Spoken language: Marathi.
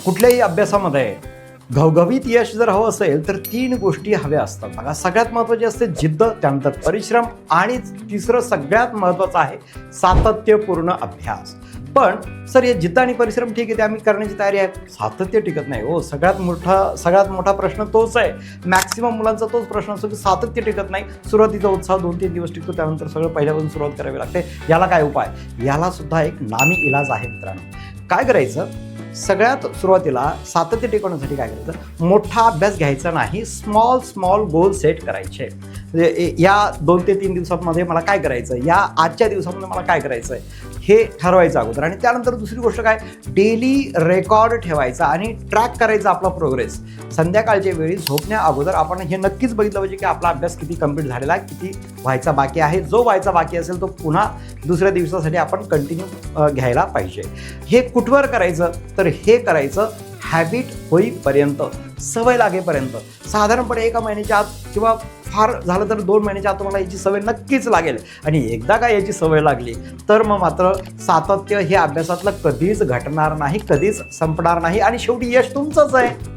कुठल्याही अभ्यासामध्ये घवघवीत यश जर हवं असेल तर 3 गोष्टी हव्या असतात बघा. सगळ्यात महत्त्वाची असते जिद्द, त्यानंतर परिश्रम आणि तिसरं सगळ्यात महत्त्वाचं आहे सातत्यपूर्ण अभ्यास. पण सर हे जिद्द आणि परिश्रम ठीक आहे, ते आम्ही करण्याची तयारी आहे, सातत्य टिकत नाही हो. सगळ्यात मोठा प्रश्न तोच आहे. मॅक्सिमम मुलांचा तोच प्रश्न असतो की सातत्य टिकत नाही. सुरुवातीचा उत्साह 2-3 दिवस टिकतो, त्यानंतर सगळं पहिल्यापासून सुरुवात करावी लागते. याला काय उपाय? याला सुद्धा एक नामी इलाज आहे मित्रांनो. काय करायचं? सगळ्यात सुरुवातीला सातत्य टिकवण्यासाठी काय करायचं? मोठा अभ्यास घ्यायचा नाही, स्मॉल गोल सेट करायचे. या 2 ते 3 दिवसांमध्ये मला काय करायचं, या आजच्या दिवसामध्ये मला काय करायचं आहे हे ठरवायचं अगोदर. आणि त्यानंतर दुसरी गोष्ट काय, डेली रेकॉर्ड ठेवायचा आणि ट्रॅक करायचा आपला प्रोग्रेस. संध्याकाळच्या वेळी झोपण्या अगोदर आपण हे नक्कीच बघितलं पाहिजे की आपला अभ्यास किती कंप्लीट झालेला आहे, किती व्हायचा बाकी आहे. जो व्हायचा बाकी असेल तो पुन्हा दुसऱ्या दिवसासाठी आपण कंटिन्यू घ्यायला पाहिजे. हे कुठवर करायचं? तर हे करायचं हॅबिट होईपर्यंत, सवय लागेपर्यंत. साधारणपणे 1 महिन्याच्या आत किंवा फार झालं तर 2 महिन्याच्या आत तुम्हाला याची सवय नक्कीच लागेल. आणि एकदा का याची सवय लागली तर मग मात्र सातत्य हे अभ्यासातलं कधीच घटणार नाही, कधीच संपणार नाही आणि शेवटी यश तुमचंच आहे.